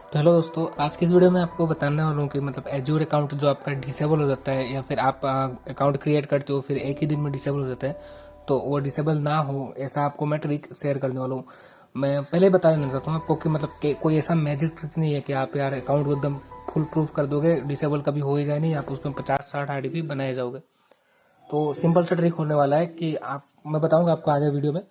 तो हेलो दोस्तों, आज की इस वीडियो में आपको बताने वाला हूँ कि मतलब एज्योर अकाउंट जो आपका डिसेबल हो जाता है या फिर आप अकाउंट क्रिएट करते हो फिर एक ही दिन में डिसेबल हो जाता है, तो वो डिसेबल ना हो ऐसा आपको मैं ट्रिक शेयर करने वाला हूँ। मैं पहले बता देना चाहता हूँ आपको कि मतलब कि कोई ऐसा मैजिक ट्रिक नहीं है कि आप यार अकाउंट को एकदम फुल प्रूफ कर दोगे, डिसेबल कभी होएगा नहीं, आप उसमें 50-60 आईडी बनाए जाओगे। तो सिंपल सा ट्रिक होने वाला है कि आप मैं बताऊंगा आपको आगे वीडियो में।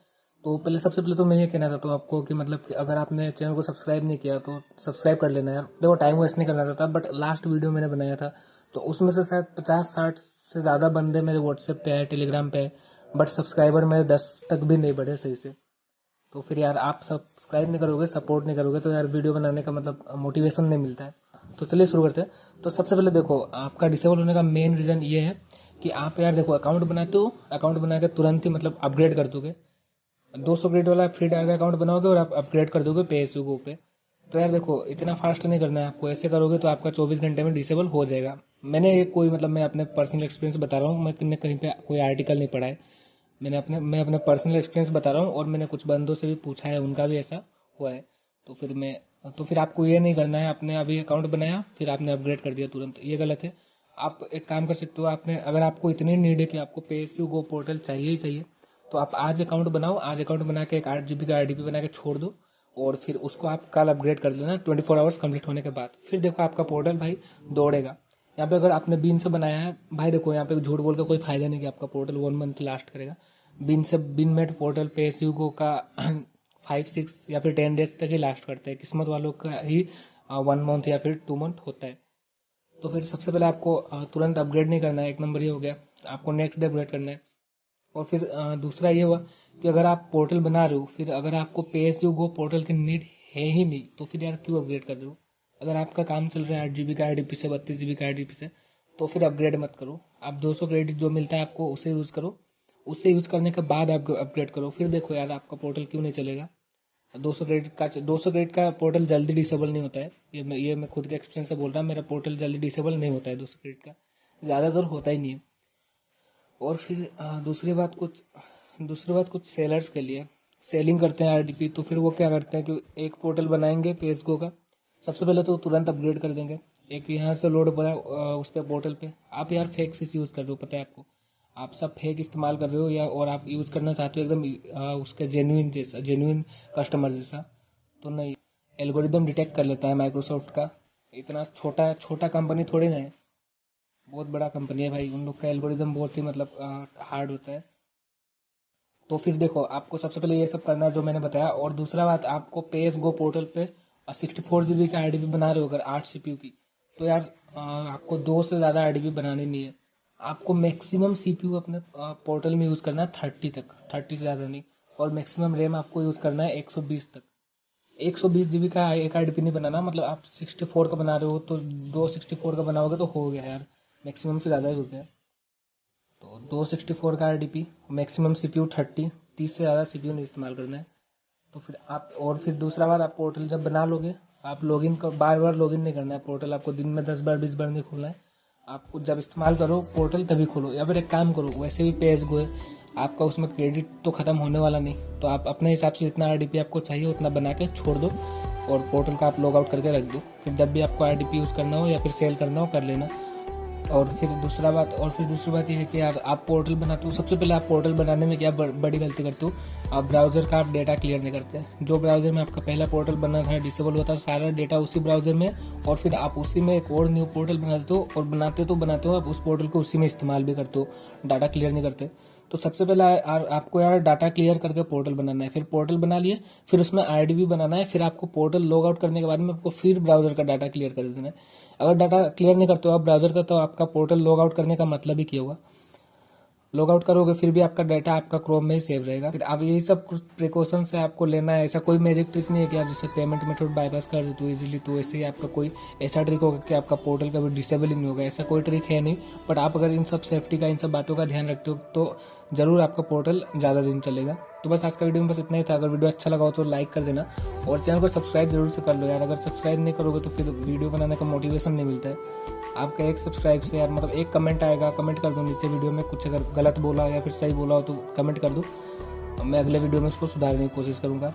तो पहले सबसे पहले तो मैं ये कहना चाहता हूँ आपको कि मतलब कि अगर आपने चैनल को सब्सक्राइब नहीं किया तो सब्सक्राइब कर लेना यार। देखो, टाइम वेस्ट नहीं करना चाहता, बट लास्ट वीडियो मैंने बनाया था तो उसमें से शायद 50-60 से ज़्यादा बंदे मेरे व्हाट्सएप पे है, टेलीग्राम पे है, बट सब्सक्राइबर मेरे 10 तक भी नहीं बढ़े सही से। तो फिर यार आप सब्सक्राइब नहीं करोगे, सपोर्ट नहीं करोगे, तो यार वीडियो बनाने का मतलब मोटिवेशन नहीं मिलता है। तो चलिए शुरू करते हैं। तो सबसे पहले देखो, आपका डिसेबल होने का मेन रीज़न ये है कि आप यार देखो अकाउंट बनाते हो, अकाउंट बना के तुरंत ही मतलब अपग्रेड कर दोगे। 200 क्रेडिट वाला फ्री डायर का अकाउंट बनाओगे और आप अपग्रेड कर दोगे पेएसयू गो पे। तो यार देखो, इतना फास्ट नहीं करना है आपको। ऐसे करोगे तो आपका 24 घंटे में डिसेबल हो जाएगा। मैंने ये कोई मतलब मैं अपने पर्सनल एक्सपीरियंस बता रहा हूँ, मैं कहीं पे कोई आर्टिकल नहीं पढ़ा है। मैं अपने पर्सनल एक्सपीरियंस बता रहा हूँ और मैंने कुछ बंदों से भी पूछा है, उनका भी ऐसा हुआ है। तो फिर आपको ये नहीं करना है, आपने अभी अकाउंट बनाया फिर आपने अपग्रेड कर दिया तुरंत, ये गलत है। आप एक काम कर सकते हो, आपने अगर आपको इतनी नीड है कि आपको पेएसयू गो पोर्टल चाहिए ही चाहिए, तो आप आज अकाउंट बनाओ। आज अकाउंट बना के एक 8 GB का आईडीपी बना के छोड़ दो और फिर उसको आप कल अपग्रेड कर लेना 24 आवर्स कंप्लीट होने के बाद। फिर देखो आपका पोर्टल भाई दौड़ेगा। यहाँ पे अगर आपने बीन से बनाया है भाई, देखो यहाँ पे झूठ बोल के कोई फायदा नहीं कि आपका पोर्टल 1 मंथ लास्ट करेगा। बिन मेड पोर्टल पे एसयू का 5-6 या फिर 10 डेज तक ही लास्ट करता है। किस्मत वालों का ही 1 मंथ या फिर 2 मंथ होता है। तो फिर सबसे पहले आपको तुरंत अपग्रेड नहीं करना है, एक नंबर ये हो गया। आपको नेक्स्ट डे अपग्रेड करना है। और फिर दूसरा ये हुआ कि अगर आप पोर्टल बना रहे हो, फिर अगर आपको पेएसयू गो पोर्टल की नीड है ही नहीं, तो फिर यार क्यों अपग्रेड कर रहे हो। अगर आपका काम चल रहा है 8 GB का आईडीपी से, 32 GB का आईडीपी से, तो फिर अपग्रेड मत करो। आप 200 क्रेडिट जो मिलता है आपको उसे यूज़ करो। उससे यूज़ करने के बाद आप अपग्रेड करो। फिर देखो यार आपका पोर्टल क्यों नहीं चलेगा। 200 क्रेडिट का पोर्टल जल्दी डिसेबल नहीं होता है। ये मैं खुद के एक्सपीरियंस से बोल रहा हूँ, मेरा पोर्टल जल्दी डिसेबल नहीं होता है 200 क्रेडिट का, ज़्यादातर होता ही नहीं है। और फिर दूसरी बात कुछ सेलर्स के लिए सेलिंग करते हैं आरडीपी, तो फिर वो क्या करते हैं कि एक पोर्टल बनाएंगे पेसगो का। सबसे पहले तो तुरंत अपग्रेड कर देंगे। एक यहाँ से लोड पड़ा उस पर पोर्टल पे। आप यार फेक से यूज़ कर रहे हो, पता है आपको। आप सब फेक इस्तेमाल कर रहे हो, या और आप यूज़ करना चाहते हो एकदम उसके जेन्युइन जैसा, जेन्युइन कस्टमर जैसा। तो नहीं, एल्गोरिदम डिटेक्ट कर लेता है माइक्रोसॉफ्ट का। इतना छोटा छोटा कंपनी थोड़ी ना है, बहुत बड़ा कंपनी है भाई। उन लोग का एल्गोरिदम बहुत ही मतलब हार्ड होता है। तो फिर देखो, आपको सबसे पहले ये सब करना है जो मैंने बताया। और दूसरा बात, आपको पेस गो पोर्टल पे 64 GB का आईडीपी बना रहे हो अगर 8 CPU की, तो यार आपको 2 से ज़्यादा आईडीपी बनानी नहीं है। आपको मैक्सिमम सीपीयू अपने पोर्टल में यूज़ करना है 30 तक, 30 से ज़्यादा नहीं। और मैक्सिमम रैम आपको यूज़ करना है 120 तक। 120 GB का एक आईडीपी नहीं बनाना। मतलब आप 64 का बना रहे हो तो 2 64 का बनाओगे तो हो गया यार, मैक्सिमम से ज़्यादा ही हो गया। तो 264 का आरडीपी, मैक्सिमम सीपीयू 30, 30 से ज़्यादा सीपीयू नहीं इस्तेमाल करना है। तो फिर आप, और फिर दूसरा बात, आप पोर्टल जब बना लोगे, आप लॉगिन कर, बार बार लॉगिन नहीं करना है। पोर्टल आपको दिन में 10 बार 20 बार नहीं खोलना है। आपको जब इस्तेमाल करो पोर्टल तभी खोलो। या फिर एक काम करो, वैसे भी पेज गो है आपका, उसमें क्रेडिट तो ख़त्म होने वाला नहीं, तो आप अपने हिसाब से जितना आरडीपी आपको चाहिए उतना बना के छोड़ दो और पोर्टल का आप लॉग आउट करके रख दो। फिर जब भी आपको आरडीपी यूज़ करना हो या फिर सेल करना हो कर लेना। और फिर दूसरी बात ये है कि यार आप पोर्टल बनाते हो, सबसे पहले आप पोर्टल बनाने में क्या बड़ी गलती करते हो, आप ब्राउज़र का आप डेटा क्लियर नहीं करते। जो ब्राउज़र में आपका पहला पोर्टल बना था डिसेबल होता है, सारा डेटा उसी ब्राउज़र में, और फिर आप उसी में एक और न्यू पोर्टल बनाते हो, और बनाते हो आप उस पोर्टल को उसी में इस्तेमाल भी करते हो, डाटा क्लियर नहीं करते। तो सबसे पहले आपको यार डाटा क्लियर करके पोर्टल बनाना है। फिर पोर्टल बना लिए, फिर उसमें आईडी भी बनाना है। फिर आपको पोर्टल लॉग आउट करने के बाद में आपको फिर ब्राउज़र का डाटा क्लियर कर देना है। अगर डाटा क्लियर नहीं करते हो आप ब्राउज़र का, तो आपका पोर्टल लॉग आउट करने का मतलब ही क्या हुआ। लॉग आउट करोगे फिर भी आपका डाटा आपका क्रोम में ही सेव रहेगा। फिर आप यही सब कुछ प्रिकॉशन से आपको लेना है। ऐसा कोई मैजिक ट्रिक नहीं है कि आप जैसे पेमेंट मेथड बाईपास कर देते हो इजीली, तो ऐसे ही आपका कोई ऐसा ट्रिक होगा कि आपका पोर्टल कभी डिसेबल ही नहीं होगा। ऐसा कोई ट्रिक है नहीं। बट आप अगर इन सब सेफ्टी का, इन सब बातों का ध्यान रखते हो तो ज़रूर आपका पोर्टल ज़्यादा दिन चलेगा। तो बस आज का वीडियो में बस इतना ही था। अगर वीडियो अच्छा लगा हो तो लाइक कर देना और चैनल को सब्सक्राइब जरूर से कर लो यार। अगर सब्सक्राइब नहीं करोगे तो फिर वीडियो बनाने का मोटिवेशन नहीं मिलता है। आपका एक सब्सक्राइब से यार मतलब एक कमेंट आएगा, कमेंट कर दो नीचे वीडियो में। कुछ अगर गलत बोला या फिर सही बोला हो तो कमेंट कर दो, मैं अगले वीडियो में उसको सुधारने की कोशिश करूँगा।